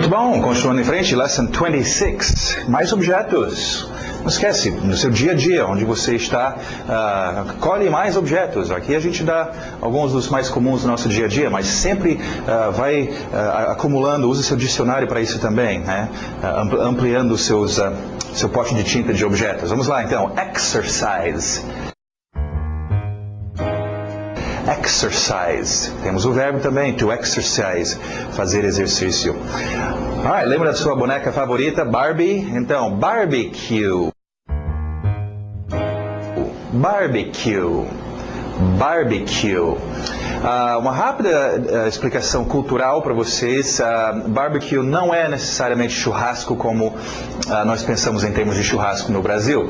Muito bom, continuando em frente, Lesson 26, mais objetos. Não esquece, no seu dia a dia, onde você está, colhe mais objetos. Aqui a gente dá alguns dos mais comuns do nosso dia a dia, mas sempre vai acumulando, use seu dicionário para isso também, né? Ampliando o seu pote de tinta de objetos. Vamos lá então, exercise. Exercise. Temos o verbo também, to exercise, fazer exercício. Lembra da sua boneca favorita, Barbie? Então, barbecue. Barbecue. Barbecue. Uma rápida explicação cultural para vocês. Barbecue não é necessariamente churrasco como nós pensamos em termos de churrasco no Brasil.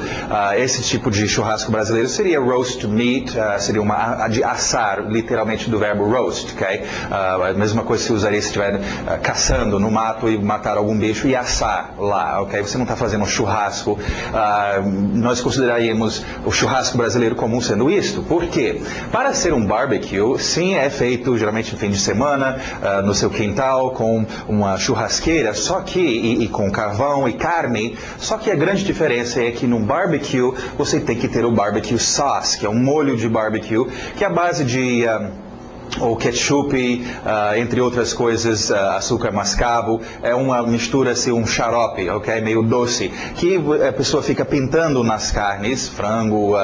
Esse tipo de churrasco brasileiro seria roast meat, seria de assar, literalmente do verbo roast, ok? A mesma coisa que se usaria se estiver caçando no mato e matar algum bicho e assar lá, ok? Você não está fazendo um churrasco. Nós consideraríamos o churrasco brasileiro comum sendo isto. Por quê? Para ser um barbecue, sim, é feito geralmente no fim de semana, no seu quintal, com uma churrasqueira, só que, e com carvão e carne, só que a grande diferença é que no barbecue você tem que ter o barbecue sauce, que é um molho de barbecue, que é a base de ou ketchup, entre outras coisas, açúcar mascavo, é uma mistura assim, um xarope, ok, meio doce, que a pessoa fica pintando nas carnes, frango,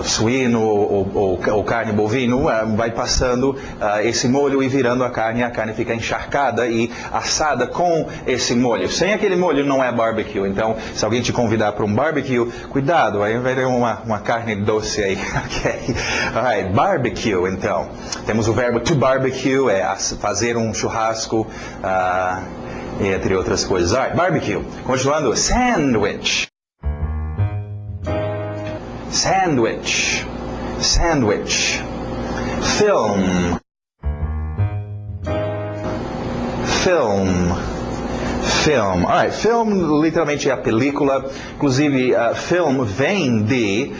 suíno ou carne bovino, vai passando esse molho e virando a carne fica encharcada e assada com esse molho. Sem aquele molho não é barbecue, então se alguém te convidar para um barbecue, cuidado, aí vai ter uma carne doce aí, ok? Alright, barbecue, então. Temos o verbo to barbecue, é fazer um churrasco, entre outras coisas. Alright, barbecue. Continuando, sandwich. Sandwich. Sandwich. Film. Film. Film. Alright, film literalmente é a película, inclusive film vem de,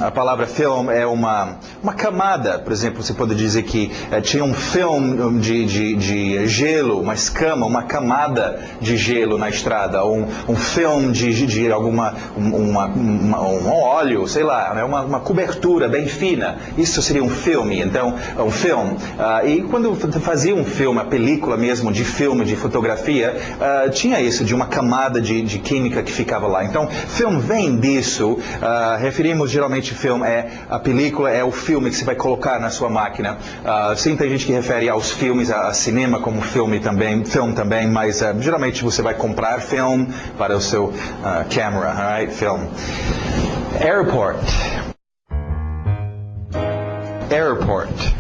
a palavra film é uma camada, por exemplo, você pode dizer que tinha um film de gelo, uma escama, uma camada de gelo na estrada, ou um film de alguma, um óleo, sei lá, né? uma cobertura bem fina, isso seria um filme, então, um film. E quando fazia um filme, a película mesmo de filme, de fotografia, tinha isso, de uma camada de química que ficava lá. Então, filme vem disso. Referimos geralmente filme a película, é o filme que você vai colocar na sua máquina. Sim, tem gente que refere aos filmes, a cinema como filme também, mas geralmente você vai comprar filme para o seu camera, alright? Film. Airport. Airport.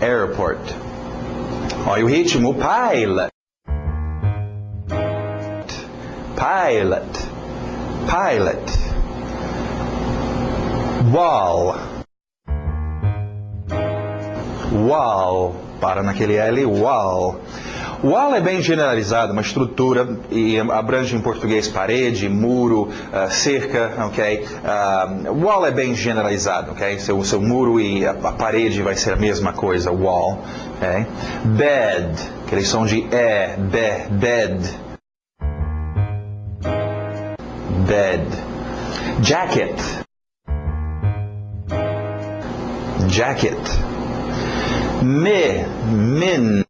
Airport. Olha o ritmo, pilot. Pilot. Pilot. Wall. Wall. Para naquele L, wall. Wall é bem generalizado, uma estrutura e abrange em português parede, muro, cerca, ok? Wall é bem generalizado, ok? Seu muro e a parede vai ser a mesma coisa, wall, ok? Bed, aquele som de bed. Bed. Jacket. Jacket. Min.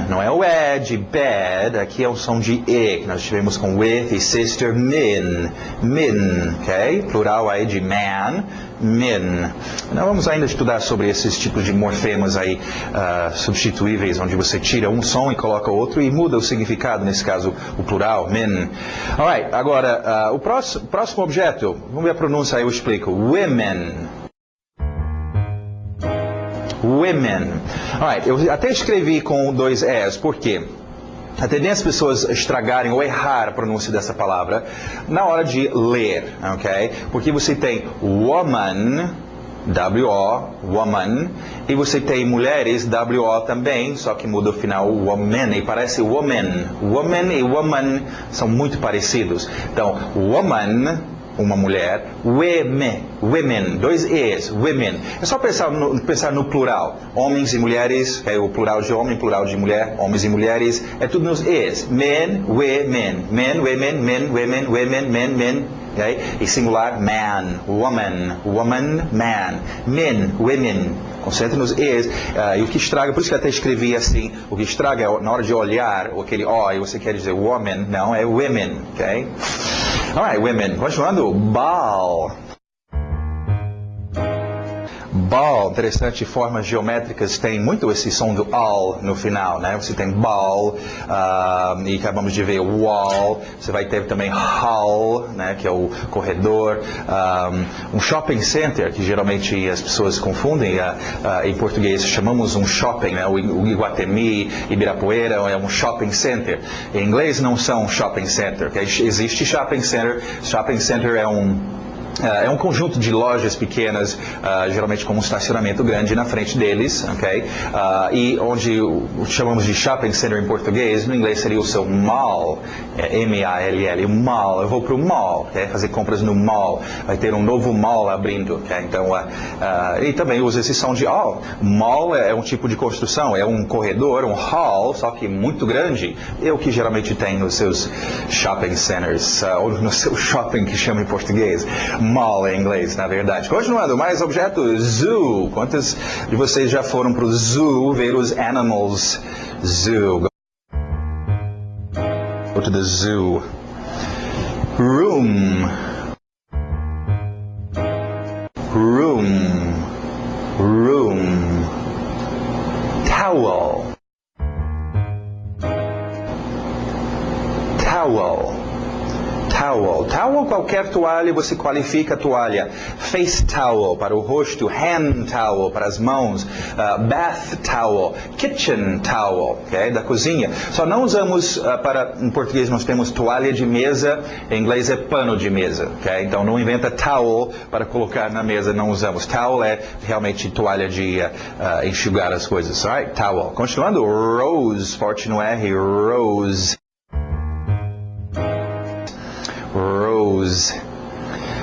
Não é o de bed, aqui é o som de E, que nós tivemos com with e sister, min, ok? Plural aí de man, min. Nós vamos ainda estudar sobre esses tipos de morfemas aí, substituíveis, onde você tira um som e coloca outro e muda o significado, nesse caso, o plural, min. Alright, agora, o próximo objeto, vamos ver a pronúncia aí, eu explico. Women. Women. Alright, eu até escrevi com 2 S, por quê? A tendência das pessoas estragarem ou errar a pronúncia dessa palavra na hora de ler, ok? Porque você tem woman, W-O, woman, e você tem mulheres, W-O também, só que muda o final, woman, e parece woman. Woman e woman são muito parecidos. Então, woman uma mulher. Women, dois E's, women. É só pensar no plural. Homens e mulheres, é o plural de homem, plural de mulher, homens e mulheres, é tudo nos E's. Men, women. Men, women, men, women, women, men, men. Okay? E singular, man, woman, woman, man. Men, women. Concentre nos E's. E o que estraga, por isso que eu até escrevi assim, o que estraga é na hora de olhar, aquele O, e você quer dizer woman, não, é women, ok? Alright, women. Continuando, ball. Ball, interessante, formas geométricas tem muito esse som do all no final, né? Você tem ball, e acabamos de ver wall, você vai ter também hall, né? Que é o corredor, um shopping center, que geralmente as pessoas confundem, em português chamamos um shopping, né? O Iguatemi, Ibirapuera é um shopping center. Em inglês não são shopping center, okay? Existe shopping center é um conjunto de lojas pequenas, geralmente com um estacionamento grande na frente deles, ok? E onde chamamos de shopping center em português, no inglês seria o seu mall, M-A-L-L, mall. Eu vou para o mall, okay? Fazer compras no mall, vai ter um novo mall abrindo, okay? Então, e também usa esse som de hall. Mall é um tipo de construção, é um corredor, um hall, só que muito grande, é o que geralmente tem nos seus shopping centers, ou no seu shopping que chama em português. Mall em inglês, na verdade. Continuando, mais objetos. Zoo. Quantos de vocês já foram para o zoo ver os animals? Zoo. Go to the zoo. Room. Room. Room. Towel. Towel. Towel. Towel, qualquer toalha, você qualifica a toalha. Face towel para o rosto, hand towel para as mãos, bath towel, kitchen towel, okay, da cozinha. Só não usamos, em português nós temos toalha de mesa, em inglês é pano de mesa, okay? Então não inventa towel para colocar na mesa, não usamos. Towel é realmente toalha de enxugar as coisas, right? Towel. Continuando, rose, forte no R, rose. Rose.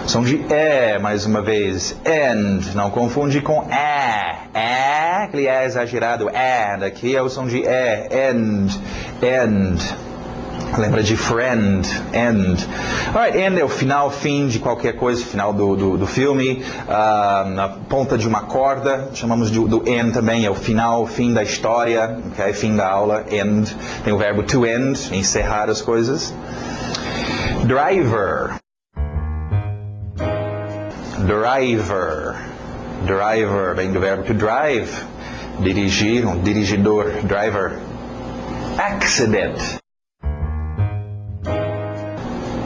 Som de E, mais uma vez. And. Não confunde com E. Aquele E exagerado. And. Aqui é o som de E. End. End. Lembra de friend. End. Alright, end é o final, fim de qualquer coisa, final do filme. Na ponta de uma corda, chamamos do end também, é o final, fim da história, okay? Fim da aula, end. Tem o verbo to end, encerrar as coisas. Driver. Driver. Driver vem do verbo to drive. Dirigir, um dirigidor. Driver. Accident.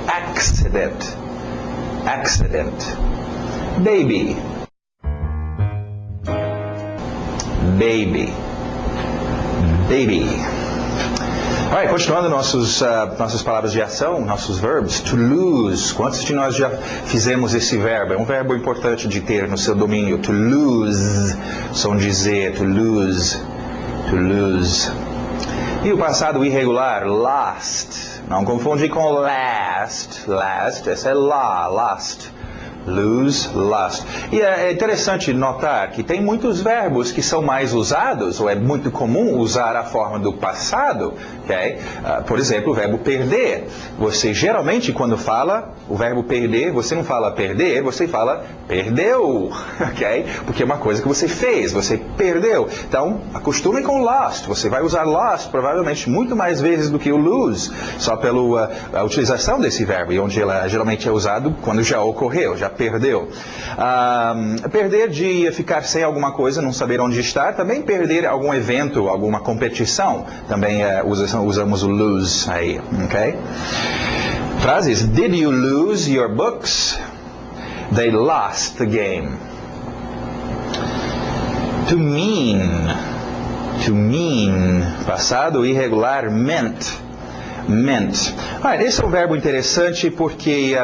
Accident. Accident. Baby. Baby. Baby. Alright, continuando nossas palavras de ação, nossos verbos. To lose. Quantos de nós já fizemos esse verbo? É um verbo importante de ter no seu domínio. To lose. Som de Z. To lose. To lose. E o passado irregular. Last. Não confunde com last. Last. Essa é last. Lose, lust. E é interessante notar que tem muitos verbos que são mais usados, ou é muito comum usar a forma do passado, ok? Por exemplo, o verbo perder. Você geralmente, quando fala o verbo perder, você não fala perder, você fala perdeu, ok? Porque é uma coisa que você fez, você perdeu. Então, acostume com lost. Você vai usar lost provavelmente muito mais vezes do que o lose, só pela utilização desse verbo, e onde ela geralmente é usado quando já ocorreu, já perdeu. Perder de ficar sem alguma coisa, não saber onde estar, também perder algum evento, alguma competição, também usamos o lose aí, ok? Frases. Did you lose your books? They lost the game. To mean. To mean. Passado irregular. Meant. Meant. Esse é um verbo interessante porque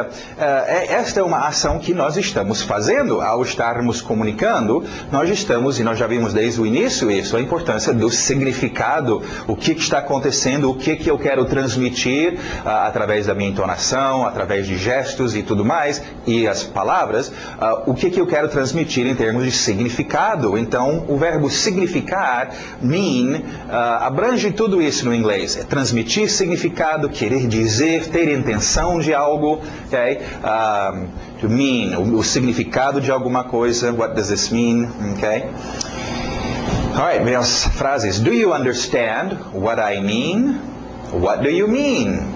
esta é uma ação que nós estamos fazendo ao estarmos comunicando. Nós estamos, e nós já vimos desde o início isso, a importância do significado, o que está acontecendo, o que eu quero transmitir através da minha entonação, através de gestos e tudo mais, e as palavras, o que eu quero transmitir em termos de significado. Então, o verbo significar, mean, abrange tudo isso no inglês. É transmitir significado, querer dizer, ter intenção de algo, okay? To mean, o significado de alguma coisa. What does this mean? Okay? Alright, minhas frases. Do you understand what I mean? What do you mean?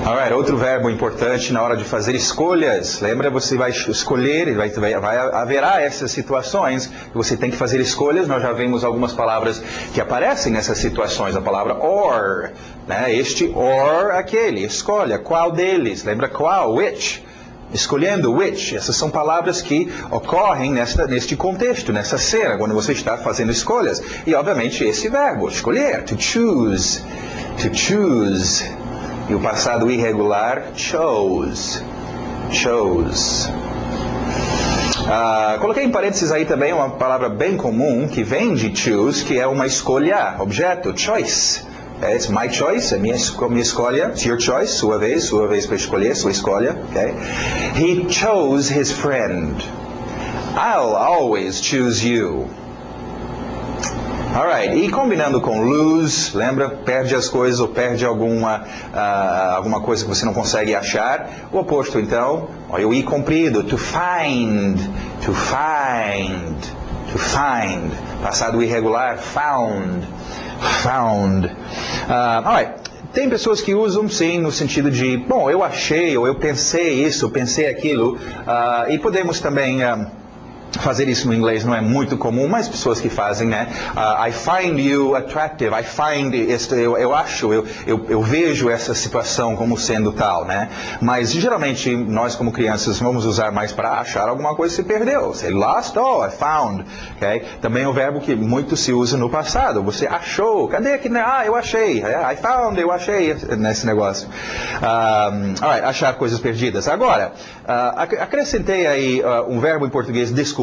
Alright, outro verbo importante na hora de fazer escolhas. Lembra, você vai escolher, haverá essas situações que você tem que fazer escolhas. Nós já vimos algumas palavras que aparecem nessas situações. A palavra or, né? Este or, aquele. Escolha, qual deles? Lembra qual? Which. Escolhendo which. Essas são palavras que ocorrem neste contexto, nessa cena, quando você está fazendo escolhas. E, obviamente, esse verbo, escolher, to choose. To choose. E o passado irregular, chose. Chose. Coloquei em parênteses aí também uma palavra bem comum que vem de choose, que é uma escolha, objeto, choice. It's my choice, é minha escolha. It's your choice, sua vez para escolher, sua escolha. Okay? He chose his friend. I'll always choose you. Alright, e combinando com lose, lembra? Perde as coisas ou perde alguma coisa que você não consegue achar. O oposto, então, olha o i comprido, to find, to find, to find. Passado irregular, found, found. Alright. Tem pessoas que usam, sim, no sentido de, bom, eu achei, ou eu pensei isso, eu pensei aquilo, e podemos também fazer isso no inglês não é muito comum, mas pessoas que fazem, né? I find you attractive. I find, eu acho, eu vejo essa situação como sendo tal, né? Mas geralmente nós como crianças vamos usar mais para achar alguma coisa que se perdeu. Você lost, oh, I found. Okay? Também é um verbo que muito se usa no passado. Você achou, cadê aqui? Eu achei. I found, eu achei nesse negócio. Alright, achar coisas perdidas. Agora, acrescentei aí um verbo em português, descobrir,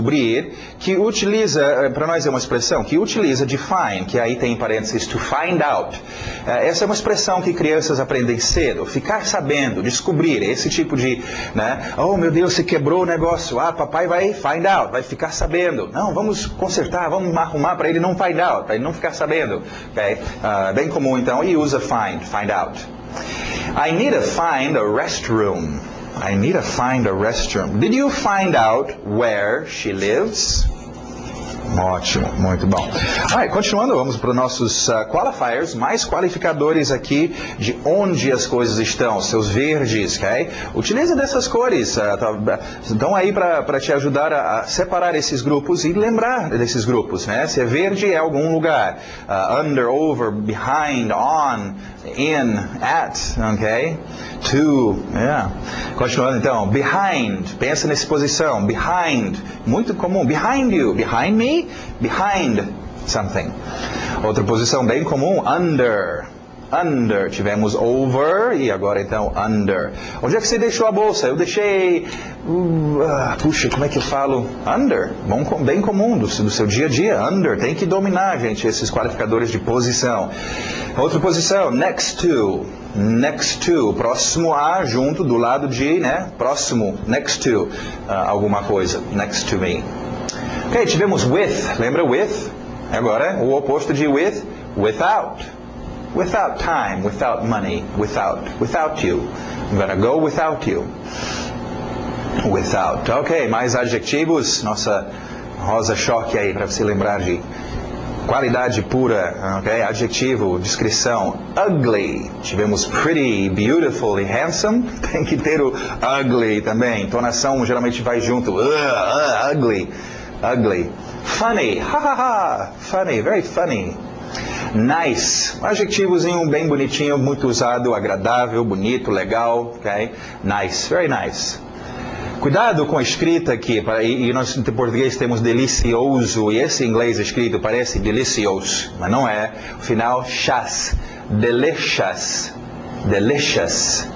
que utiliza, para nós é uma expressão, que utiliza define, que aí tem em parênteses to find out. Essa é uma expressão que crianças aprendem cedo, ficar sabendo, descobrir, esse tipo de, né? Oh meu Deus, você quebrou o negócio, papai vai find out, vai ficar sabendo. Não, vamos consertar, vamos arrumar para ele não find out, para ele não ficar sabendo. Okay? Bem comum então, e usa find out. I need to find a restroom. I need to find a restroom. Did you find out where she lives? Ótimo, muito bom. Continuando, vamos para os nossos qualifiers, mais qualificadores aqui de onde as coisas estão, seus verdes, ok? Utiliza dessas cores, estão aí para te ajudar a separar esses grupos e lembrar desses grupos, né? Se é verde, é algum lugar. Under, over, behind, on, in, at, ok? To, yeah. Continuando então, behind, pensa nessa posição, behind, muito comum, behind you, behind me, behind something. Outra posição bem comum, under, under, tivemos over e agora então under. Onde é que você deixou a bolsa? Eu deixei, puxa, como é que eu falo? Under, bem comum do seu dia a dia, under, tem que dominar, gente, esses qualificadores de posição. Outra posição, next to, próximo a, junto, do lado de, né, próximo, next to, alguma coisa, next to me. Ok, tivemos with, lembra with? Agora, o oposto de with, without. Without time, without money, without you. I'm gonna go without you. Without. Ok, mais adjetivos, nossa rosa choque aí, para você lembrar de qualidade pura, ok? Adjetivo, descrição, ugly. Tivemos pretty, beautiful e handsome. Tem que ter o ugly também. Entonação geralmente vai junto. Ugly, ugly. Funny, ha ha ha. Funny, very funny. Nice, adjetivozinho bem bonitinho, muito usado, agradável, bonito, legal, ok? Nice, very nice. Cuidado com a escrita aqui, e nós em português temos delicioso, e esse em inglês escrito parece delicious, mas não é. O final, chas, delicious, delicious,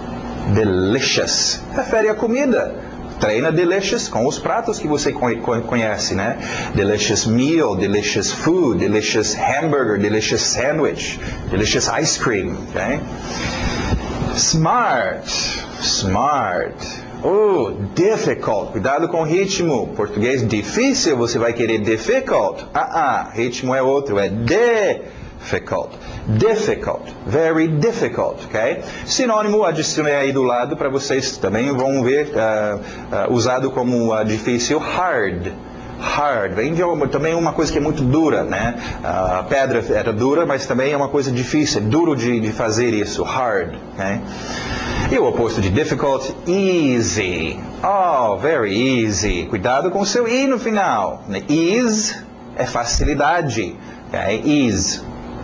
delicious. Refere à comida. Treina delicious com os pratos que você conhece, né? Delicious meal, delicious food, delicious hamburger, delicious sandwich, delicious ice cream, okay? Smart, smart. Oh, difficult. Cuidado com o ritmo. Português difícil, você vai querer difficult. Ritmo é outro, é difficult. Difficult. Very difficult, ok? Sinônimo, adicionei aí do lado para vocês também vão ver usado como difícil, hard. Hard, vem de também uma coisa que é muito dura, né? A pedra era dura, mas também é uma coisa difícil, é duro de fazer isso, hard, ok? E o oposto de difficult, easy. Oh, very easy. Cuidado com o seu i no final. Ease é facilidade, ok? Ease,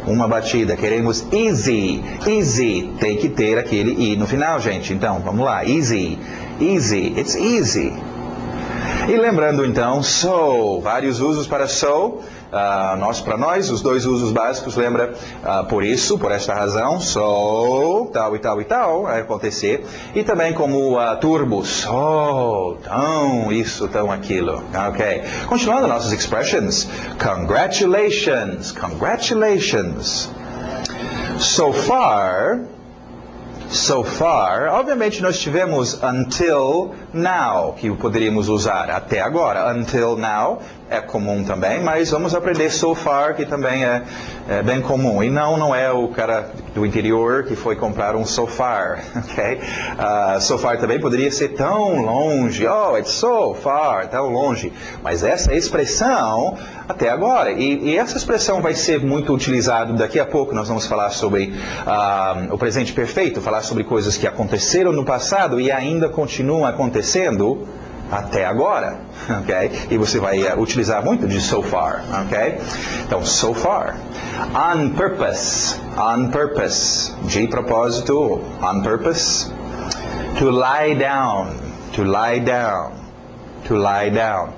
uma batida, queremos easy. Easy, tem que ter aquele i no final, gente. Então, vamos lá, easy, easy, it's easy. E lembrando então, so, vários usos para so, para nós, os dois usos básicos, lembra, por isso, por esta razão, so, tal e tal e tal, vai acontecer, e também como turbo, so, tão isso, tão aquilo, ok? Continuando nossas expressions, congratulations, congratulations, so far, obviamente nós tivemos until now, que poderíamos usar até agora. Until now é comum também, mas vamos aprender so far, que também é bem comum. E não é o cara do interior que foi comprar um sofá, ok? So far também poderia ser tão longe. Oh, it's so far, tão longe. Mas essa expressão, até agora. E essa expressão vai ser muito utilizada daqui a pouco. Nós vamos falar sobre o presente perfeito, falar sobre coisas que aconteceram no passado e ainda continuam acontecendo até agora, ok? E você vai utilizar muito de so far, ok? Então, so far. On purpose, de propósito, on purpose. To lie down, to lie down, to lie down.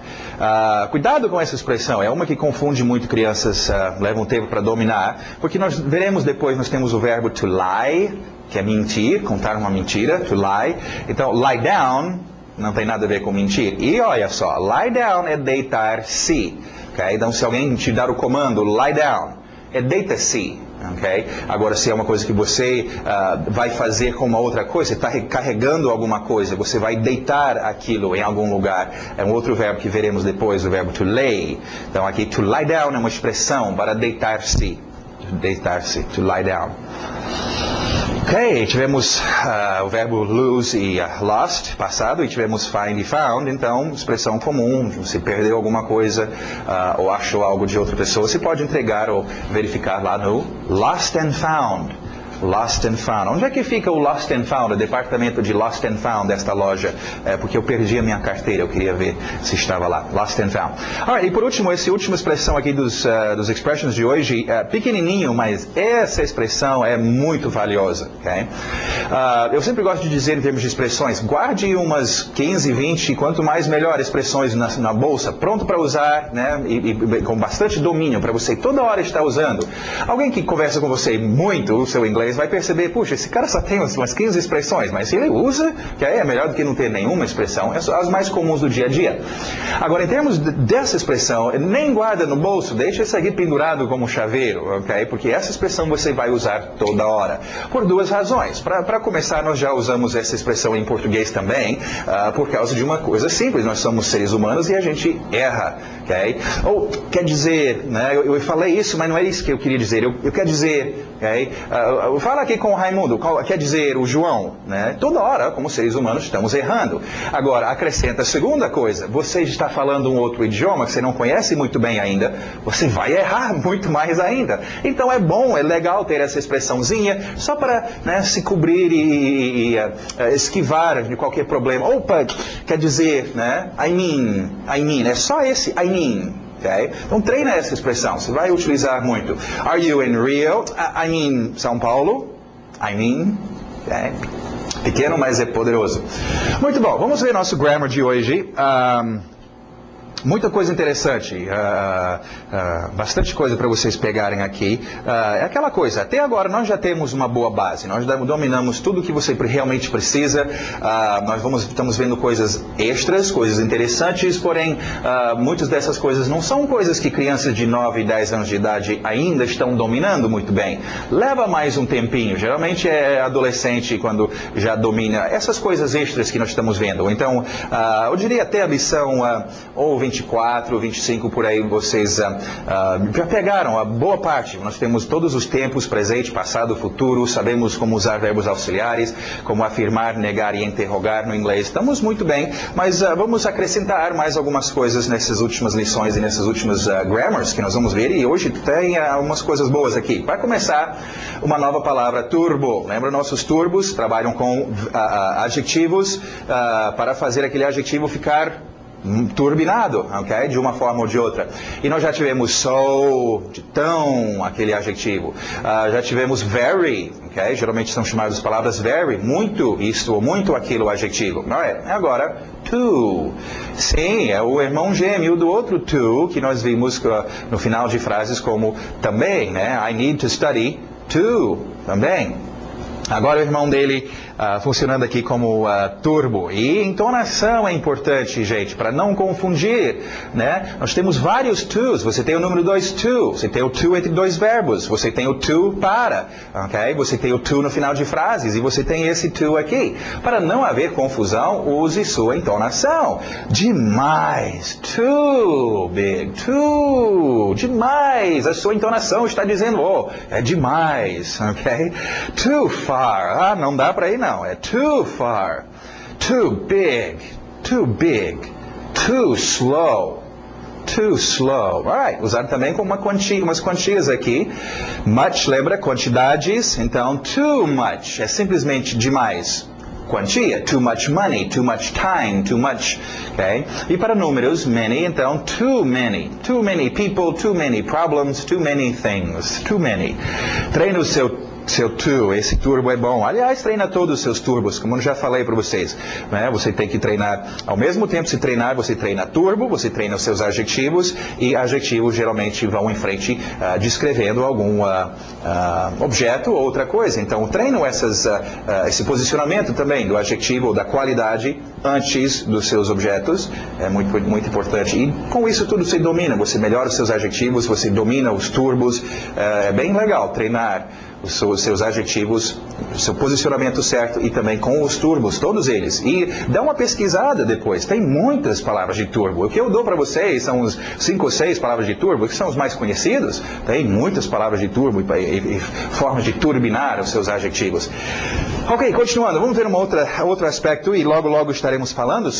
Cuidado com essa expressão, é uma que confunde muito crianças, leva um tempo para dominar, porque nós veremos depois, nós temos o verbo to lie, que é mentir, contar uma mentira, to lie. Então, lie down não tem nada a ver com mentir. E olha só, lie down é deitar-se. Okay? Então, se alguém te dar o comando, lie down, é deita-se. Okay? Agora, se é uma coisa que você vai fazer com uma outra coisa, está carregando alguma coisa, você vai deitar aquilo em algum lugar. É um outro verbo que veremos depois, o verbo to lay. Então, aqui, to lie down é uma expressão para deitar-se. Deitar-se, to lie down. Ok, tivemos o verbo lose e lost, passado, e tivemos find e found, então, expressão comum, se perdeu alguma coisa ou achou algo de outra pessoa, você pode entregar ou verificar lá no Lost and Found. Lost and Found. Onde é que fica o Lost and Found, o departamento de Lost and Found desta loja? Porque eu perdi a minha carteira, eu queria ver se estava lá. Lost and Found. Alright, e por último, essa última expressão aqui dos expressions de hoje, pequenininho, mas essa expressão é muito valiosa. Okay? Eu sempre gosto de dizer em termos de expressões, guarde umas 15, 20, quanto mais melhor expressões na bolsa, pronto para usar, né? E com bastante domínio, para você toda hora estar usando. Alguém que conversa com você muito, o seu inglês, vai perceber, puxa, esse cara só tem umas 15 expressões, mas se ele usa, que é melhor do que não ter nenhuma expressão, é as mais comuns do dia a dia. Agora, em termos dessa expressão, nem guarda no bolso, deixa isso aqui pendurado como chaveiro, ok? Porque essa expressão você vai usar toda hora. Por duas razões. Para começar, nós já usamos essa expressão em português também, por causa de uma coisa simples, nós somos seres humanos e a gente erra, ok? Ou, quer dizer, né, eu falei isso, mas não é isso que eu queria dizer, eu quero dizer, ok? Fala aqui com o Raimundo, quer dizer o João, né? Toda hora, como seres humanos, estamos errando. Agora, acrescenta a segunda coisa, você está falando um outro idioma que você não conhece muito bem ainda, você vai errar muito mais ainda. Então é bom, é legal ter essa expressãozinha, só para, né, se cobrir e esquivar de qualquer problema. Opa, quer dizer, né? I mean, é só esse I mean. Okay? Então treina essa expressão, você vai utilizar muito. Are you in Rio? I mean São Paulo. I mean. Okay? Pequeno, mas é poderoso. Muito bom, vamos ver nosso grammar de hoje. Muita coisa interessante, bastante coisa para vocês pegarem aqui. É aquela coisa, até agora nós já temos uma boa base, nós dominamos tudo o que você realmente precisa, estamos vendo coisas extras, coisas interessantes, porém, muitas dessas coisas não são coisas que crianças de 9 e 10 anos de idade ainda estão dominando muito bem. Leva mais um tempinho, geralmente é adolescente quando já domina essas coisas extras que nós estamos vendo. Então, eu diria até a lição ou 24, 25, por aí, vocês já pegaram a boa parte. Nós temos todos os tempos, presente, passado, futuro, sabemos como usar verbos auxiliares, como afirmar, negar e interrogar no inglês. Estamos muito bem, mas vamos acrescentar mais algumas coisas nessas últimas lições e nessas últimas grammars que nós vamos ver, e hoje tem algumas coisas boas aqui. Para começar, uma nova palavra, turbo. Lembra, nossos turbos trabalham com adjetivos para fazer aquele adjetivo ficar turbinado, ok? De uma forma ou de outra. E nós já tivemos so, de tão, aquele adjetivo. Já tivemos very, ok? Geralmente são chamadas palavras very, muito isto ou muito aquilo, adjetivo. Não é? Agora, to. Sim, é o irmão gêmeo do outro to, que nós vimos no final de frases como também, né? I need to study to, também. Agora o irmão dele funcionando aqui como turbo. E entonação é importante, gente, para não confundir, né? Nós temos vários tos. Você tem o número 2 to. Você tem o to entre dois verbos. Você tem o to para, ok? Você tem o to no final de frases. E você tem esse to aqui. Para não haver confusão, use sua entonação. Demais. Too big. Too. Demais. A sua entonação está dizendo, oh, é demais, ok? Too far. Não dá para ir, não. É too far, too big, too slow, too slow. Alright, usado também com umas quantias aqui. Much, lembra? Quantidades. Então, too much é simplesmente demais. Quantia, too much money, too much time, too much, ok? E para números, many, então, too many people, too many problems, too many things, too many. Treine o seu to, esse turbo é bom. Aliás, treina todos os seus turbos, como eu já falei para vocês, né? Você tem que treinar, ao mesmo tempo se treinar, você treina turbo, você treina os seus adjetivos, e adjetivos geralmente vão em frente descrevendo algum objeto ou outra coisa. Então, treino esse posicionamento também do adjetivo ou da qualidade antes dos seus objetos, é muito, muito importante. E com isso tudo você domina, você melhora os seus adjetivos, você domina os turbos, é bem legal treinar os seus adjetivos, o seu posicionamento certo e também com os turbos, todos eles. E dá uma pesquisada depois, tem muitas palavras de turbo. O que eu dou para vocês são uns 5 ou 6 palavras de turbo, que são os mais conhecidos. Tem muitas palavras de turbo e formas de turbinar os seus adjetivos. Ok, continuando, vamos ver outro aspecto e logo estaremos falando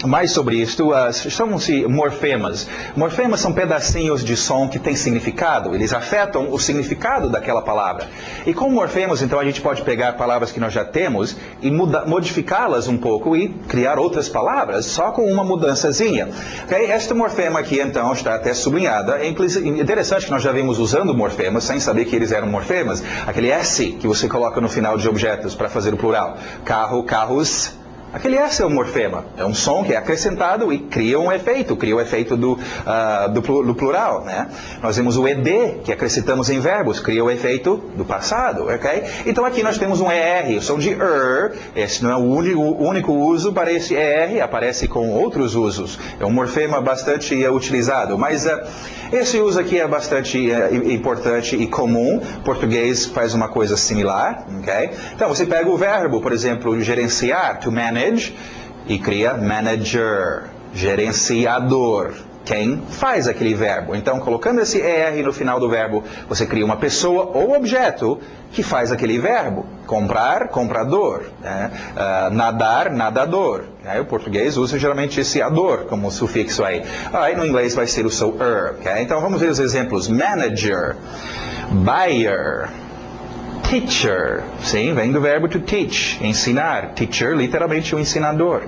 mais sobre isto. Chamam-se morfemas. Morfemas são pedacinhos de som que têm significado. Eles afetam o significado daquela palavra. E com morfemas, então, a gente pode pegar palavras que nós já temos e modificá-las um pouco e criar outras palavras só com uma mudançazinha. Okay? Esta morfema aqui, então, está até sublinhada. É interessante que nós já vimos usando morfemas sem saber que eles eram morfemas. Aquele S que você coloca no final de objetos para fazer o plural. Carro, carros. Aquele S é um morfema, é um som que é acrescentado e cria o efeito do plural, né? Nós vemos o ED, que acrescentamos em verbos, cria o efeito do passado, ok? Então aqui nós temos um ER, o som de esse não é o único uso para esse ER, aparece com outros usos, é um morfema bastante utilizado, mas esse uso aqui é bastante importante e comum. O português faz uma coisa similar, ok? Então você pega o verbo, por exemplo, gerenciar, to manage, e cria manager, gerenciador, quem faz aquele verbo. Então, colocando esse ER no final do verbo, você cria uma pessoa ou objeto que faz aquele verbo. Comprar, comprador. Né? Nadar, nadador. O português usa geralmente esse ador como sufixo aí. Aí no inglês vai ser o seu okay? Então, vamos ver os exemplos. Manager, buyer, teacher, sim, vem do verbo to teach, ensinar. Teacher, literalmente o ensinador.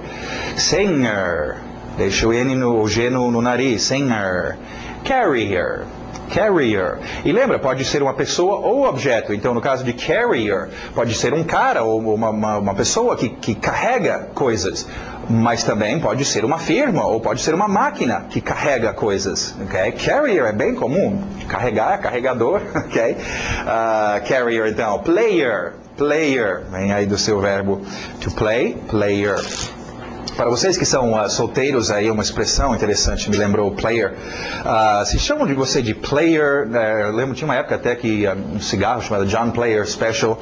Singer, deixa o N o G no nariz. Singer. Carrier, Carrier. E lembra, pode ser uma pessoa ou objeto. Então, no caso de carrier, pode ser um cara ou uma pessoa que carrega coisas. Mas também pode ser uma firma ou pode ser uma máquina que carrega coisas. Okay? Carrier é bem comum. Carregar, carregador. Okay? Carrier, então. Player. Player. Vem aí do seu verbo to play. Player. Para vocês que são solteiros, aí uma expressão interessante, me lembrou player. Se chamam de você de player, eu lembro, tinha uma época até que um cigarro chamado John Player Special.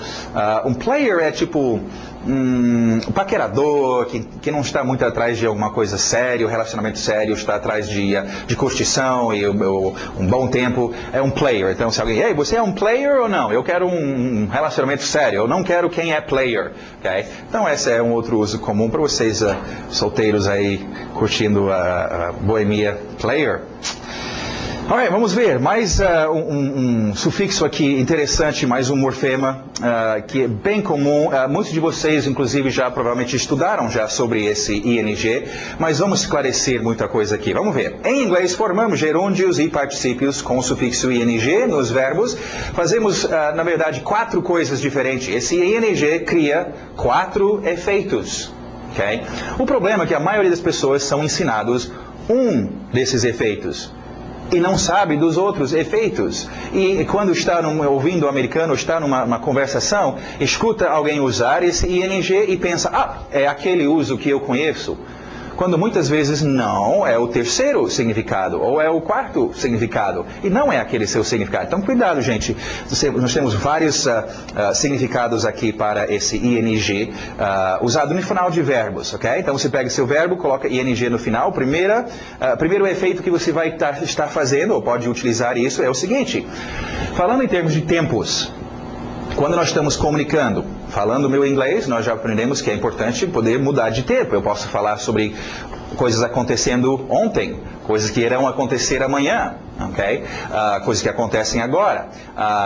Um player é tipo um paquerador, que não está muito atrás de alguma coisa séria, relacionamento sério, está atrás de curtição e um bom tempo. É um player. Então, se alguém, ei, você é um player ou não? Eu quero um relacionamento sério, eu não quero quem é player. Okay? Então, esse é um outro uso comum para vocês solteiros aí curtindo a boemia player. Alright, vamos ver, mais um sufixo aqui interessante, mais um morfema que é bem comum. Muitos de vocês, inclusive, já provavelmente estudaram já sobre esse ing, mas vamos esclarecer muita coisa aqui. Vamos ver. Em inglês, formamos gerúndios e particípios com o sufixo ing nos verbos. Fazemos, na verdade, 4 coisas diferentes. Esse ing cria 4 efeitos. Okay? O problema é que a maioria das pessoas são ensinados um desses efeitos e não sabe dos outros efeitos. E quando está ouvindo o americano, está numa conversação, escuta alguém usar esse ing e pensa, é aquele uso que eu conheço. Quando muitas vezes não é o terceiro significado, ou é o quarto significado, e não é aquele seu significado. Então, cuidado, gente. Nós temos vários significados aqui para esse ing, usado no final de verbos, ok? Então, você pega seu verbo, coloca ing no final. Primeiro efeito que você vai estar fazendo, ou pode utilizar isso, é o seguinte. Falando em termos de tempos, quando nós estamos comunicando, falando meu inglês, nós já aprendemos que é importante poder mudar de tempo. Eu posso falar sobre coisas acontecendo ontem, coisas que irão acontecer amanhã, ok? Coisas que acontecem agora.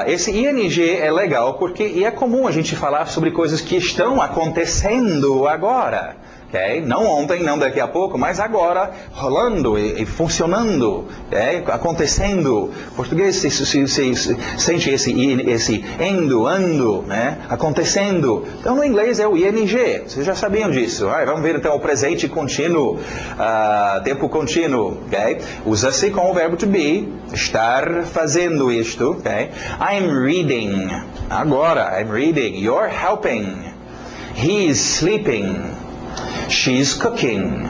Esse ing é legal porque é comum a gente falar sobre coisas que estão acontecendo agora. Okay? Não ontem, não daqui a pouco, mas agora, rolando e funcionando, okay? Acontecendo. O português sente esse endo, ando, né? Acontecendo. Então, no inglês é o ing. Vocês já sabiam disso. Vamos ver então o presente contínuo, tempo contínuo. Okay? Usa-se com o verbo to be, estar fazendo isto. Okay? I'm reading. Agora, I'm reading. You're helping. He's sleeping. She's cooking.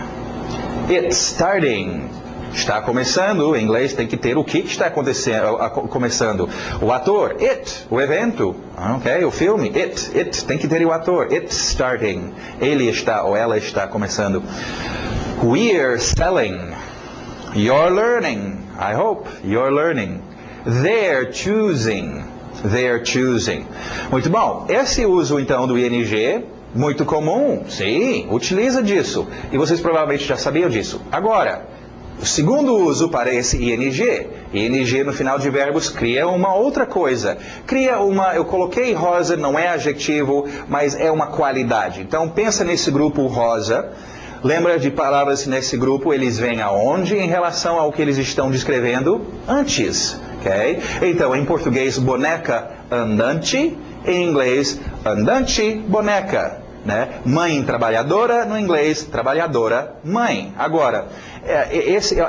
It's starting. Está começando. Em inglês tem que ter o que está acontecendo, começando. O ator. It. O evento. Ok? O filme. It. Tem que ter o ator. It's starting. Ele está ou ela está começando. We're selling. You're learning. I hope you're learning. They're choosing. They're choosing. Muito bom. Esse uso então do ing... Muito comum, sim, utiliza disso. E vocês provavelmente já sabiam disso. Agora, o segundo uso para esse ing no final de verbos cria uma outra coisa. Eu coloquei rosa, não é adjetivo, mas é uma qualidade. Então pensa nesse grupo rosa. Lembra de palavras nesse grupo, eles vêm aonde em relação ao que eles estão descrevendo antes. Okay? Então, em português, boneca andante. Em inglês, andante, boneca. Né? Mãe trabalhadora, no inglês, trabalhadora, mãe. Agora,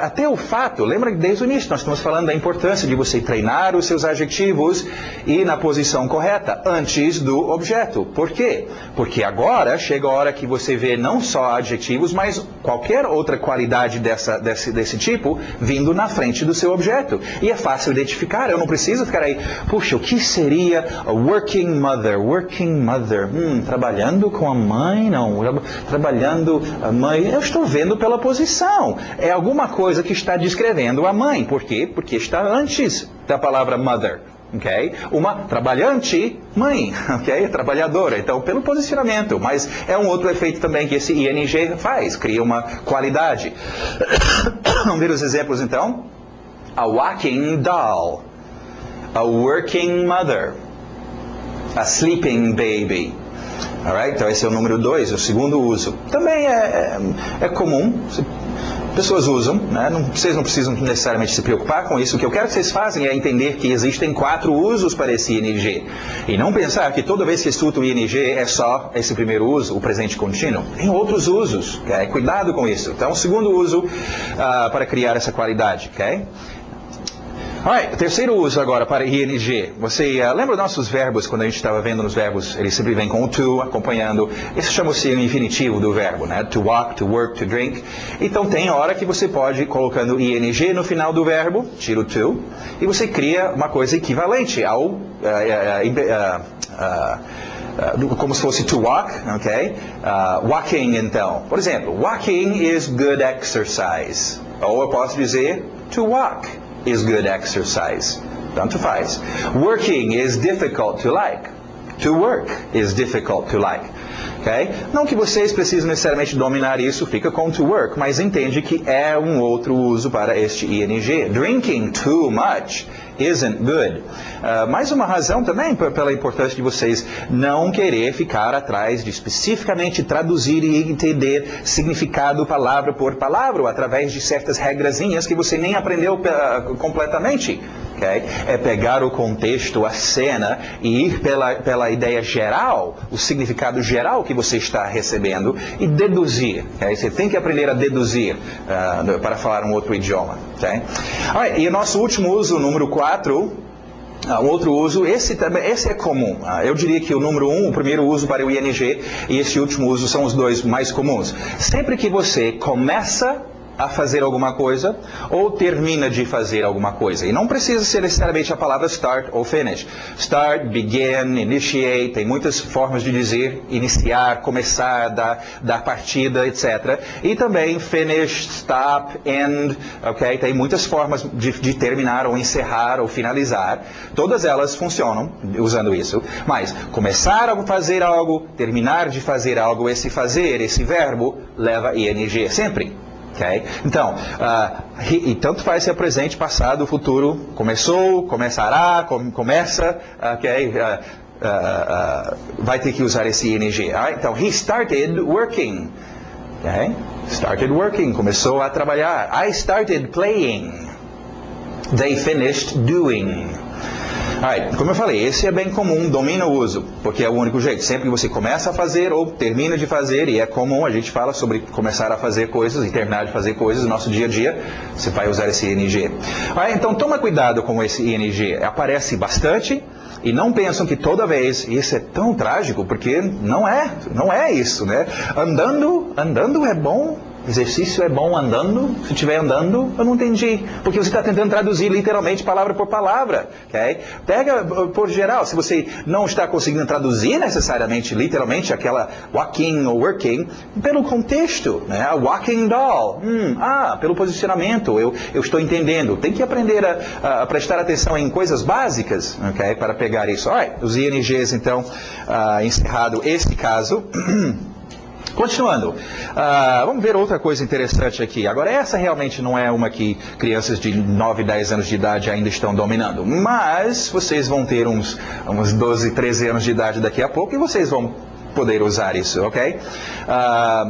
até o fato, lembra que desde o início nós estamos falando da importância de você treinar os seus adjetivos e na posição correta, antes do objeto. Por quê? Porque agora chega a hora que você vê não só adjetivos, mas qualquer outra qualidade desse tipo vindo na frente do seu objeto. E é fácil identificar, eu não preciso ficar aí, puxa, o que seria a working mother? Working mother, trabalhando com a mãe? Não, trabalhando a mãe, eu estou vendo pela posição. É alguma coisa que está descrevendo a mãe. Por quê? Porque está antes da palavra mother. Okay? Uma trabalhante mãe, okay? Trabalhadora. Então, pelo posicionamento. Mas é um outro efeito também que esse ing faz. Cria uma qualidade. Vamos ver os exemplos então. A walking doll. A working mother. A sleeping baby. Alright? Então, esse é o número 2, o segundo uso. Também é comum. pessoas usam, né? Vocês não precisam necessariamente se preocupar com isso. O que eu quero que vocês façam é entender que existem 4 usos para esse ing. E não pensar que toda vez que estuda o ing é só esse primeiro uso, o presente contínuo. Tem outros usos, ok? Cuidado com isso. Então, o segundo uso para criar essa qualidade, ok? Alright, terceiro uso agora para ing. Você lembra nossos verbos, quando a gente estava vendo nos verbos, eles sempre vêm com o to, acompanhando. Esse chama-se o infinitivo do verbo, né? To walk, to work, to drink. Então tem hora que você pode ir colocando ing no final do verbo, tira o to, e você cria uma coisa equivalente ao... como se fosse to walk, ok? Walking, então. Por exemplo, walking is good exercise. Ou eu posso dizer to walk is good exercise. Tanto faz. Working is difficult to like. To work is difficult to like. Okay? Não que vocês precisem necessariamente dominar isso, fica com to work, mas entende que é um outro uso para este ing. Drinking too much isn't good. Mais uma razão também pela importância de vocês não querer ficar atrás de especificamente traduzir e entender significado palavra por palavra, através de certas regrazinhas que você nem aprendeu completamente. Okay? É pegar o contexto, a cena e ir pela ideia geral, o significado geral que você está recebendo e deduzir. Okay? Você tem que aprender a deduzir para falar um outro idioma. Okay? Alright, e o nosso último uso, número 4, um outro uso, esse é comum. Eu diria que o número 1, o primeiro uso para o ing, e esse último uso são os dois mais comuns. Sempre que você começa a fazer alguma coisa ou termina de fazer alguma coisa. E não precisa ser necessariamente a palavra start ou finish. Start, begin, initiate, tem muitas formas de dizer iniciar, começar, dar partida, etc. E também finish, stop, end, ok? Tem muitas formas de terminar ou encerrar ou finalizar. Todas elas funcionam usando isso. Mas começar a fazer algo, terminar de fazer algo, esse fazer, esse verbo, leva ing sempre. Okay? Então, e tanto faz se é presente, passado, futuro, começou, começará, começa, okay? Vai ter que usar esse ing. Right? Então, he started working. Okay? Started working, começou a trabalhar. I started playing. They finished doing. Alright, como eu falei, esse é bem comum, domina o uso, porque é o único jeito. Sempre que você começa a fazer ou termina de fazer, e é comum, a gente fala sobre começar a fazer coisas e terminar de fazer coisas no nosso dia a dia, você vai usar esse ing. Alright, então toma cuidado com esse ing, aparece bastante, e não pensam que toda vez, isso é tão trágico, porque não é isso, né? Andando é bom. Exercício é bom andando. Se estiver andando, eu não entendi. Porque você está tentando traduzir literalmente palavra por palavra. Okay? Pega por geral. Se você não está conseguindo traduzir necessariamente, literalmente, aquela walking ou working, pelo contexto. Né? Walking doll. Pelo posicionamento. Eu estou entendendo. Tem que aprender a prestar atenção em coisas básicas, okay? Para pegar isso. Alright, os INGs, então, encerrado este caso. Continuando, vamos ver outra coisa interessante aqui. Agora, essa realmente não é uma que crianças de 9, 10 anos de idade ainda estão dominando. Mas vocês vão ter uns 12, 13 anos de idade daqui a pouco e vocês vão poder usar isso, ok?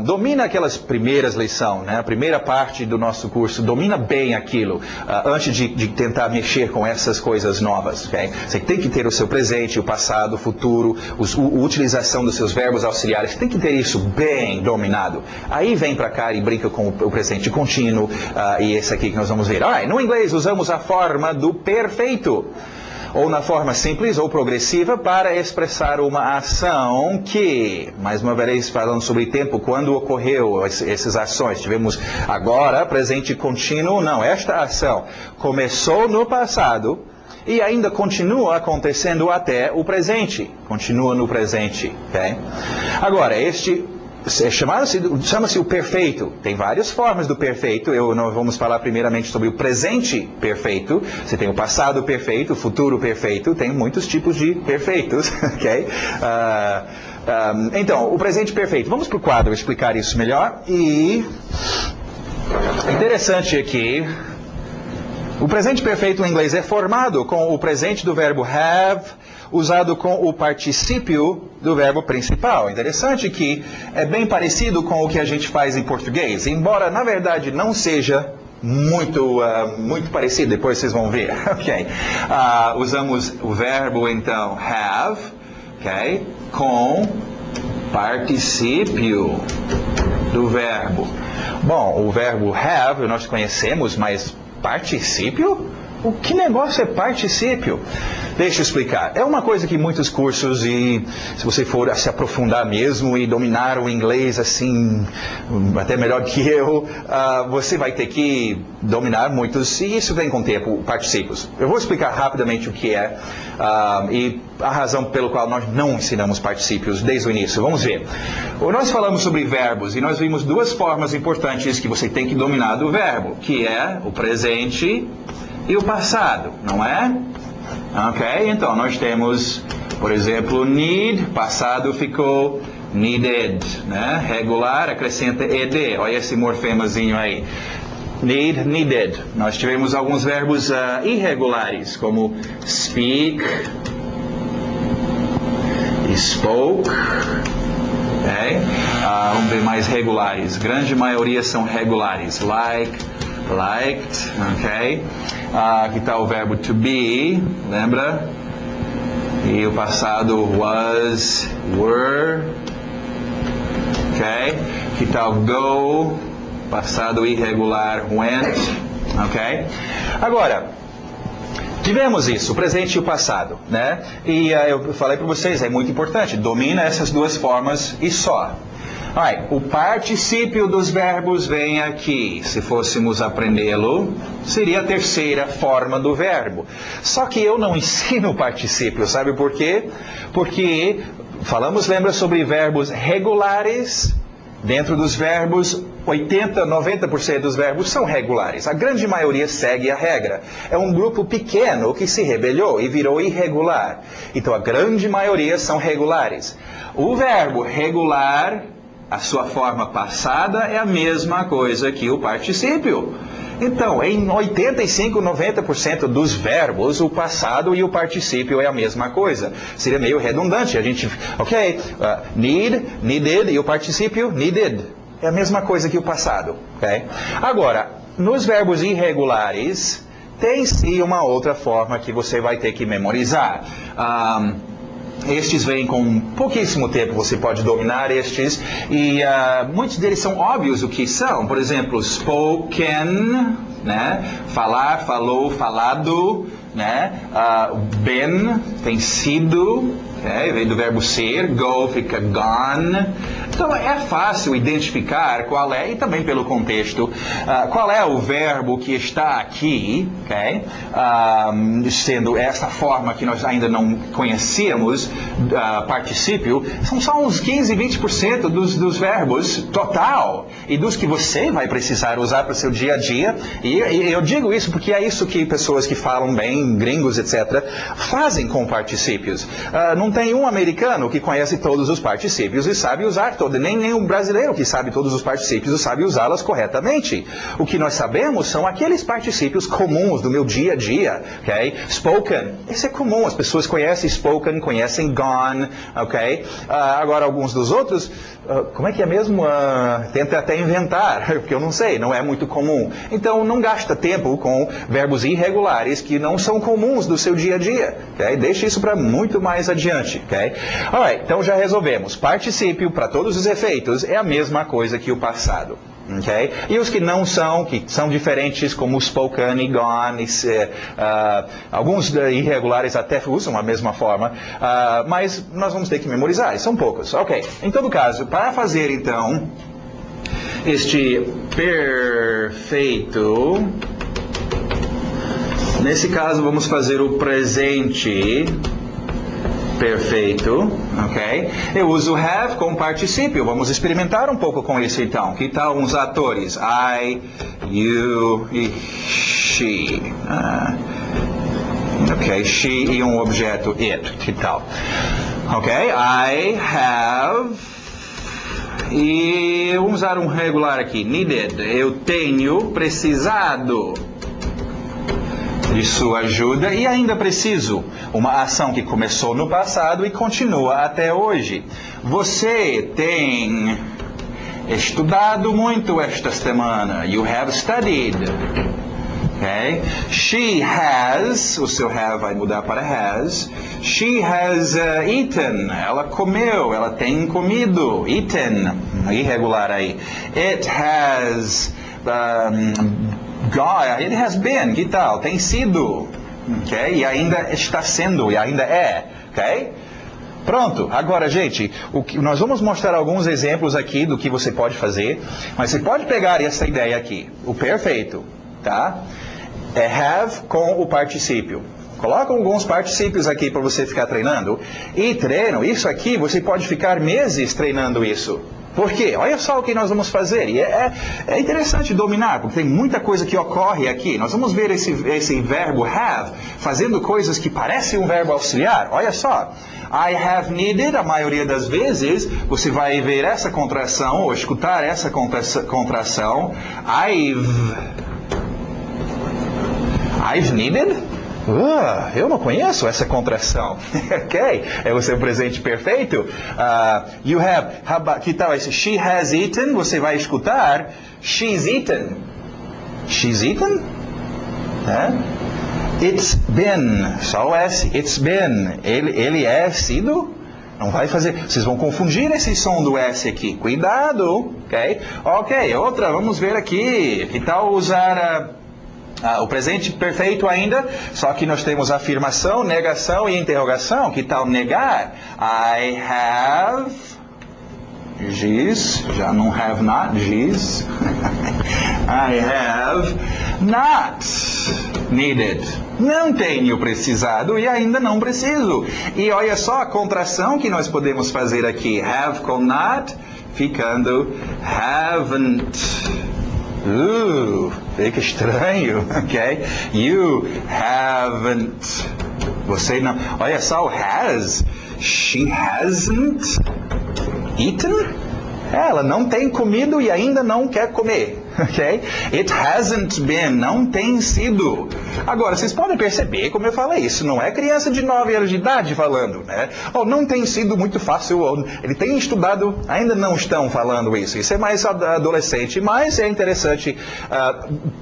Domina aquelas primeiras lições, né? A primeira parte do nosso curso, domina bem aquilo, antes de tentar mexer com essas coisas novas, ok? Você tem que ter o seu presente, o passado, o futuro, a utilização dos seus verbos auxiliares, tem que ter isso bem dominado. Aí vem para cá e brinca com o presente contínuo, e esse aqui que nós vamos ver. No inglês usamos a forma do perfeito, ou na forma simples ou progressiva, para expressar uma ação que, mais uma vez falando sobre tempo, quando ocorreu essas ações, tivemos agora, presente contínuo, não, esta ação começou no passado e ainda continua acontecendo até o presente, continua no presente, ok? Agora, chama-se o perfeito. Tem várias formas do perfeito. Nós vamos falar primeiramente sobre o presente perfeito. Você tem o passado perfeito, o futuro perfeito. Tem muitos tipos de perfeitos. Okay? Então, o presente perfeito. Vamos para o quadro explicar isso melhor. E interessante aqui, O presente perfeito em inglês é formado com o presente do verbo have, usado com o particípio do verbo principal. Interessante que é bem parecido com o que a gente faz em português, embora na verdade não seja muito parecido, depois vocês vão ver. Ok. Usamos o verbo então have, ok, com particípio do verbo. Bom, o verbo have nós conhecemos, mas particípio? O que negócio é particípio? Deixa eu explicar. É uma coisa que muitos cursos, e se você for se aprofundar mesmo e dominar o inglês assim, até melhor que eu, você vai ter que dominar muitos, e isso vem com o tempo, particípios. Eu vou explicar rapidamente o que é e a razão pelo qual nós não ensinamos particípios desde o início. Vamos ver. Nós falamos sobre verbos e nós vimos duas formas importantes que você tem que dominar do verbo, que é o presente e o passado, não é? Ok, então nós temos, por exemplo, need, passado ficou needed, né? Regular, acrescenta ed, olha esse morfemazinho aí. Need, needed. Nós tivemos alguns verbos irregulares, como speak, spoke, okay? Vamos ver mais regulares. Grande maioria são regulares, like, liked, ok? Aqui está o verbo to be, lembra? E o passado was, were, ok? Aqui está o go, passado irregular, went, ok? Agora, tivemos isso, o presente e o passado, né? E eu falei para vocês, é muito importante, domina essas duas formas e só. O particípio dos verbos vem aqui. Se fôssemos aprendê-lo, seria a terceira forma do verbo. Só que eu não ensino o particípio, sabe por quê? Porque falamos, lembra, sobre verbos regulares. Dentro dos verbos, 80%, 90% dos verbos são regulares. A grande maioria segue a regra. É um grupo pequeno que se rebelou e virou irregular. Então, a grande maioria são regulares. O verbo regular, a sua forma passada, é a mesma coisa que o particípio. Então, em 85%, 90% dos verbos, o passado e o particípio é a mesma coisa. Seria meio redundante. A gente, need, needed, e o particípio, needed. É a mesma coisa que o passado. Okay? Agora, nos verbos irregulares, tem sim uma outra forma que você vai ter que memorizar. Estes vêm com pouquíssimo tempo, você pode dominar estes, e muitos deles são óbvios o que são. Por exemplo, spoken, né? Falar, falou, falado, né? Been, tem sido, vem do verbo ser, go fica gone. Então é fácil identificar qual é, e também pelo contexto, qual é o verbo que está aqui, sendo essa forma que nós ainda não conhecíamos, particípio, são só uns 15, 20% dos verbos total, e dos que você vai precisar usar para o seu dia a dia. E eu digo isso porque é isso que pessoas que falam bem, gringos, etc., fazem com particípios. Não tem um americano que conhece todos os particípios e sabe usar todos, nem um brasileiro que sabe todos os particípios e sabe usá-las corretamente. O que nós sabemos são aqueles particípios comuns do meu dia a dia, ok? Spoken, esse é comum, as pessoas conhecem spoken, conhecem gone, ok? Agora, alguns dos outros, como é que é mesmo? Tenta até inventar, porque eu não sei, não é muito comum. Então, não gasta tempo com verbos irregulares que não são comuns do seu dia a dia, ok? Deixe isso para muito mais adiante, ok? Alright, então já resolvemos. Particípio, para todos os efeitos, é a mesma coisa que o passado. Okay? E os que não são, que são diferentes, como spoken e gone, alguns irregulares até usam a mesma forma, mas nós vamos ter que memorizar, e são poucos. Ok, em todo caso, para fazer então este perfeito, nesse caso vamos fazer o presente perfeito, ok? Eu uso have com particípio. Vamos experimentar um pouco com isso então. Que tal uns atores? I, you e she. Ok, she e um objeto it. Que tal? Ok, I have. E vamos usar um regular aqui. Needed. Eu tenho precisado. de sua ajuda e ainda preciso. Uma ação que começou no passado e continua até hoje. Você tem estudado muito esta semana. You have studied. Okay? She has, o seu have vai mudar para has. She has eaten. Ela comeu, ela tem comido. Eaten, irregular aí. It has it has been, que tal? Tem sido. Okay? E ainda está sendo, e ainda é. Ok? Pronto, agora gente, nós vamos mostrar alguns exemplos aqui do que você pode fazer, mas você pode pegar essa ideia aqui, o perfeito, tá? É have com o particípio. Coloca alguns particípios aqui para você ficar treinando, e treino, isso aqui você pode ficar meses treinando isso. Por quê? Olha só o que nós vamos fazer. E é interessante dominar, porque tem muita coisa que ocorre aqui. Nós vamos ver esse verbo have fazendo coisas que parecem um verbo auxiliar. Olha só. I have needed, a maioria das vezes, você vai ver essa contração, ou escutar essa contração. I've needed? Eu não conheço essa contração. Ok? É o seu presente perfeito. You have, que tal esse? She has eaten, você vai escutar. She's eaten. She's eaten? It's been. Só o S. It's been. Ele é sido. Não vai fazer. Vocês vão confundir esse som do S aqui. Cuidado. Ok? Ok, outra. Vamos ver aqui. Que tal usar o presente perfeito ainda, só que nós temos afirmação, negação e interrogação. Que tal negar? I have, giz, já não have not, giz. I have not needed. Não tenho precisado e ainda não preciso. E olha só a contração que nós podemos fazer aqui. Have com not, ficando haven't. Fica estranho, ok? You haven't. Você não. Olha só o has. She hasn't eaten. Ela não tem comido e ainda não quer comer, ok? It hasn't been. Não tem sido. Agora, vocês podem perceber, como eu falei, isso não é criança de 9 anos de idade falando, né? Ou não tem sido muito fácil, ou ele tem estudado, ainda não estão falando isso. Isso é mais adolescente, mas é interessante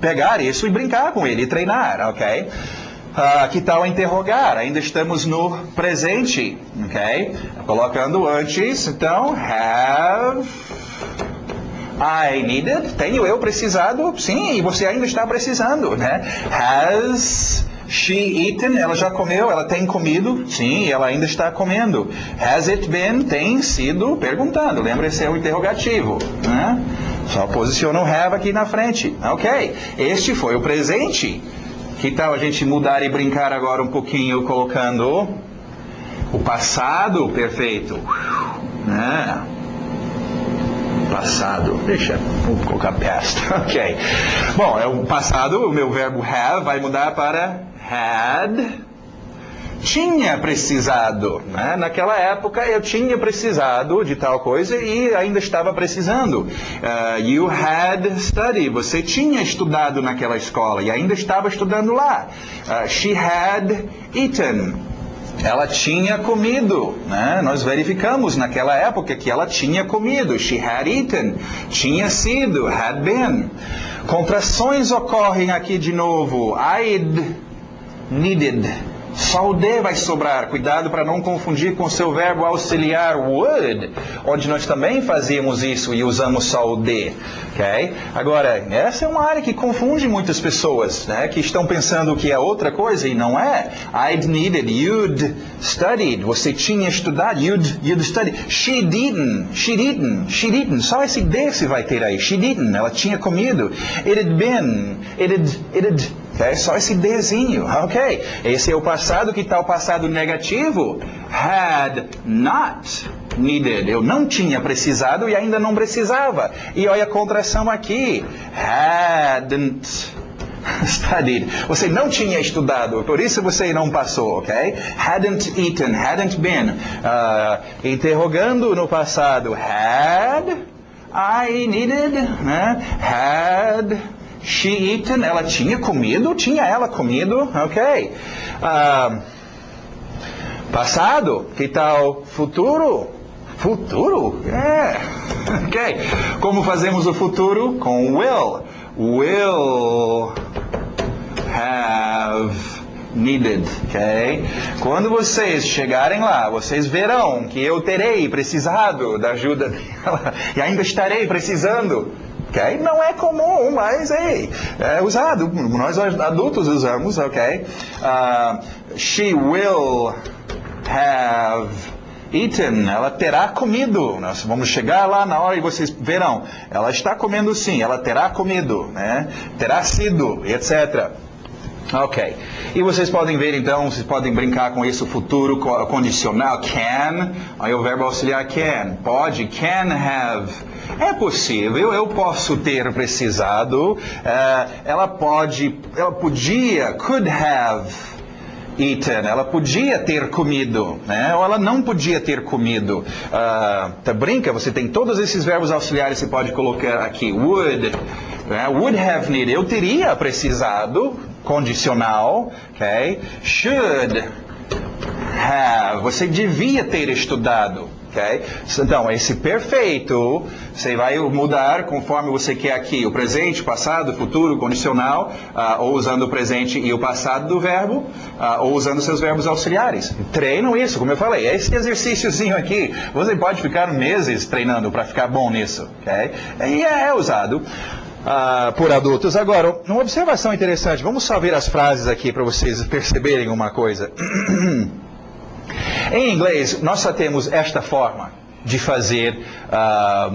pegar isso e brincar com ele, e treinar, ok? Que tal interrogar? Ainda estamos no presente, ok? Colocando antes, então, have I needed? Tenho eu precisado? Sim, e você ainda está precisando, né? Has she eaten? Ela já comeu, ela tem comido? Sim, ela ainda está comendo. Has it been? Tem sido perguntando. Lembra-se, é o interrogativo, né? Só posiciona o have aqui na frente. Ok, este foi o presente. Que tal a gente mudar e brincar agora um pouquinho colocando o passado perfeito? Né? Passado. Vou colocar past. Ok. Bom, é o passado, o meu verbo have vai mudar para had. Tinha precisado, né? Naquela época eu tinha precisado de tal coisa e ainda estava precisando. You had studied, você tinha estudado naquela escola e ainda estava estudando lá. She had eaten, ela tinha comido, né? Nós verificamos naquela época que ela tinha comido. She had eaten, tinha sido, had been. Contrações ocorrem aqui de novo. I'd needed. Só o D vai sobrar. Cuidado para não confundir com o seu verbo auxiliar would, onde nós também fazíamos isso e usamos só o D. Okay? Agora, essa é uma área que confunde muitas pessoas, né? Que estão pensando que é outra coisa e não é. I'd needed, you'd studied. Você tinha estudado, you'd studied. She'd eaten. Só esse D se vai ter aí. She'd eaten. Ela tinha comido. It'd been. It'd. Okay? Só esse Dzinho, ok? Esse é o passado. Que tal o passado negativo? Had not needed. Eu não tinha precisado e ainda não precisava. E olha a contração aqui. Hadn't studied. Você não tinha estudado, por isso você não passou, ok? Hadn't eaten, hadn't been. Interrogando no passado. Had I needed, né? Had She eaten, ela tinha comido, tinha ela comido, ok. Passado, que tal futuro? Futuro? Ok. Como fazemos o futuro? Com will. Will have needed, ok? Quando vocês chegarem lá, vocês verão que eu terei precisado da ajuda dela e ainda estarei precisando. Okay? Não é comum, mas é usado. Nós adultos usamos, ok? She will have eaten. Ela terá comido. Nós vamos chegar lá na hora e vocês verão. Ela está comendo sim, ela terá comido, né? Terá sido, etc. Ok. E vocês podem ver então, vocês podem brincar com isso, futuro condicional, can, aí o verbo auxiliar can, pode, can have, é possível, eu posso ter precisado, ela podia, could have eaten, ela podia ter comido, né? Ou ela não podia ter comido. Brinca, você tem todos esses verbos auxiliares, você pode colocar aqui, would, would have needed, eu teria precisado, condicional, ok? Should have, você devia ter estudado, ok? Então, esse perfeito, você vai mudar conforme você quer aqui, o presente, passado, futuro, condicional, ou usando o presente e o passado do verbo, ou usando seus verbos auxiliares. Treinam isso, como eu falei, esse exercíciozinho aqui, você pode ficar meses treinando para ficar bom nisso, ok? E é usado por adultos. Agora, uma observação interessante, vamos só ver as frases aqui para vocês perceberem uma coisa. Em inglês, nós só temos esta forma de fazer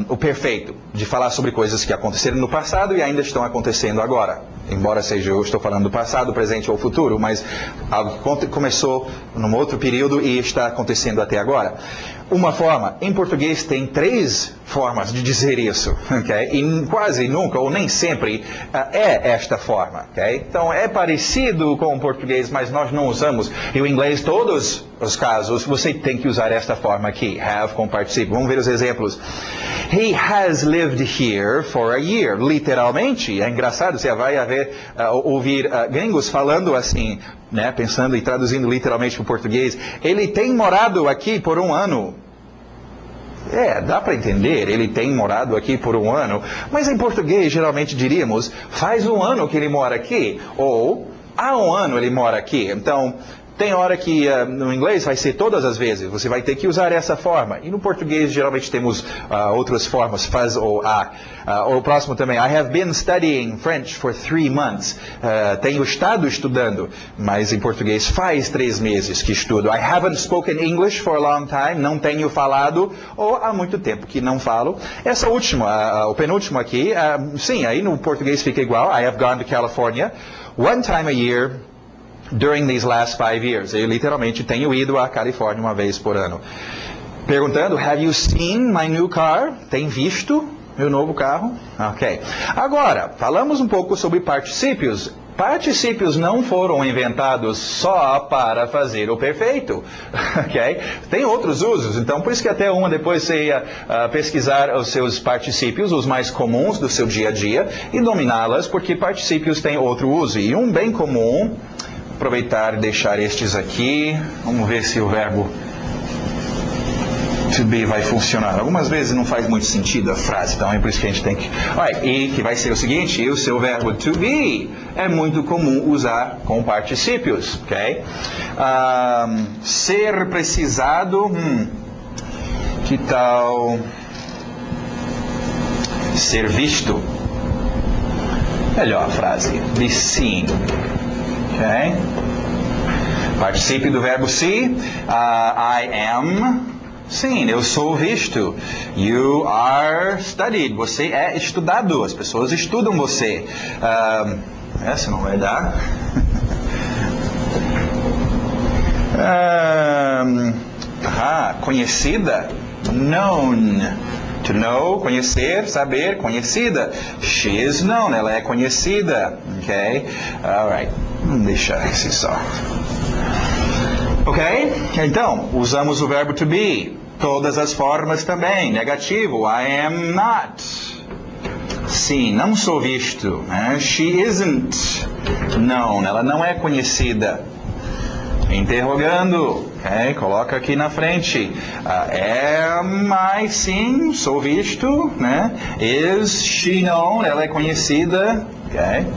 o perfeito, de falar sobre coisas que aconteceram no passado e ainda estão acontecendo agora. Embora seja, eu estou falando do passado, presente ou futuro, mas algo que começou num outro período e está acontecendo até agora. Uma forma, em português tem 3 formas de dizer isso, ok? E quase nunca, ou nem sempre, é esta forma, ok? Então é parecido com o português, mas nós não usamos. E o inglês, todos os casos, você tem que usar esta forma aqui, have com participio. Vamos ver os exemplos. He has lived here for a year. Literalmente, é engraçado, você vai ouvir gringos falando assim, né, pensando e traduzindo literalmente para o português. Ele tem morado aqui por 1 ano. Dá para entender, ele tem morado aqui por 1 ano, mas em português geralmente diríamos, faz 1 ano que ele mora aqui, ou há 1 ano ele mora aqui. Então, tem hora que no inglês vai ser todas as vezes, você vai ter que usar essa forma. E no português geralmente temos outras formas, faz ou há. O próximo também, I have been studying French for 3 months. Tenho estado estudando, mas em português faz 3 meses que estudo. I haven't spoken English for a long time, não tenho falado, ou há muito tempo que não falo. Essa última, o penúltimo aqui, sim, aí no português fica igual. I have gone to California 1 time a year during these last 5 years. Eu literalmente tenho ido à Califórnia 1 vez por ano. Perguntando, have you seen my new car? Tem visto meu novo carro? Ok. Agora, falamos um pouco sobre particípios. Particípios não foram inventados só para fazer o perfeito, ok? Tem outros usos, então por isso que até depois você ia pesquisar os seus particípios, os mais comuns do seu dia a dia, e dominá-las, porque particípios têm outro uso. E um bem comum, aproveitar e deixar estes aqui, vamos ver se o verbo to be vai funcionar. Algumas vezes não faz muito sentido a frase, então é por isso que a gente tem que... E que vai ser o seguinte, e o seu verbo to be é muito comum usar com particípios, ok? Ser precisado, que tal ser visto? Melhor a frase, be seen, ok? Particípio do verbo see, I am seen, eu sou visto. You are studied, você é estudado, as pessoas estudam você. Essa não vai dar. Conhecida, known. To know, conhecer, saber, conhecida. She is known, ela é conhecida. Ok? Alright, vamos deixar esse só. Ok? Então, usamos o verbo to be. Todas as formas também. Negativo, I am not. Sim, não sou visto. Né? She isn't known. Ela não é conhecida. Interrogando. Okay? Coloca aqui na frente. Am I, sim, sou visto. Né? Is she known? Ela é conhecida. Okay?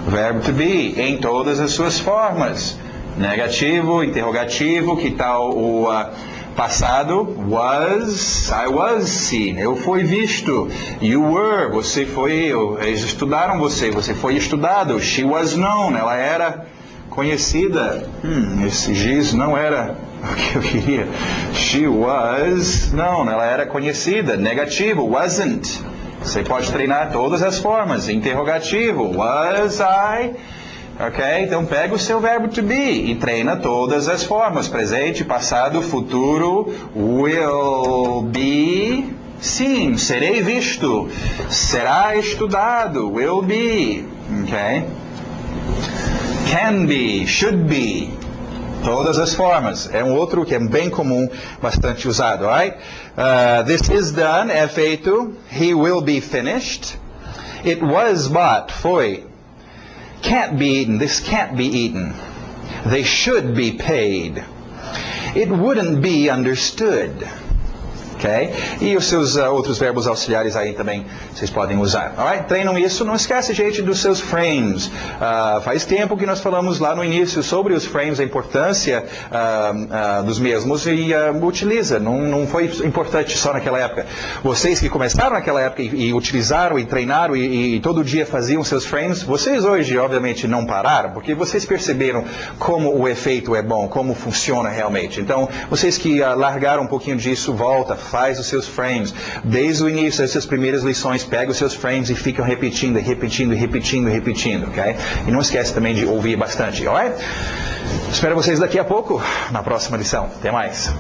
Verbo to be. Em todas as suas formas. Negativo, interrogativo. Que tal o... passado, I was seen, eu fui visto. You were, você foi, eles estudaram você foi estudado. She was known, ela era conhecida. Esse giz não era o que eu queria. She was known, ela era conhecida. Negativo, wasn't. Você pode treinar todas as formas. Interrogativo, was I... Ok? Então pega o seu verbo to be e treina todas as formas. Presente, passado, futuro. Will be seen. Serei visto. Será estudado. Will be. Ok? Can be. Should be. Todas as formas. É um outro que é bem comum, bastante usado. Alright? This is done. É feito. He will be finished. It was bought. Foi. Can't be eaten. This can't be eaten. They should be paid. It wouldn't be understood. Okay? E os seus outros verbos auxiliares aí também vocês podem usar. Alright? Treinam isso. Não esquece, gente, dos seus frames. Faz tempo que nós falamos lá no início sobre os frames, a importância dos mesmos e utiliza. Não foi importante só naquela época. Vocês que começaram naquela época e utilizaram e treinaram e todo dia faziam seus frames, vocês hoje, obviamente, não pararam, porque vocês perceberam como o efeito é bom, como funciona realmente. Então, vocês que largaram um pouquinho disso, volta, faz os seus frames. Desde o início das suas primeiras lições, pega os seus frames e ficam repetindo, ok? E não esquece também de ouvir bastante, alright? Espero vocês daqui a pouco, na próxima lição. Até mais.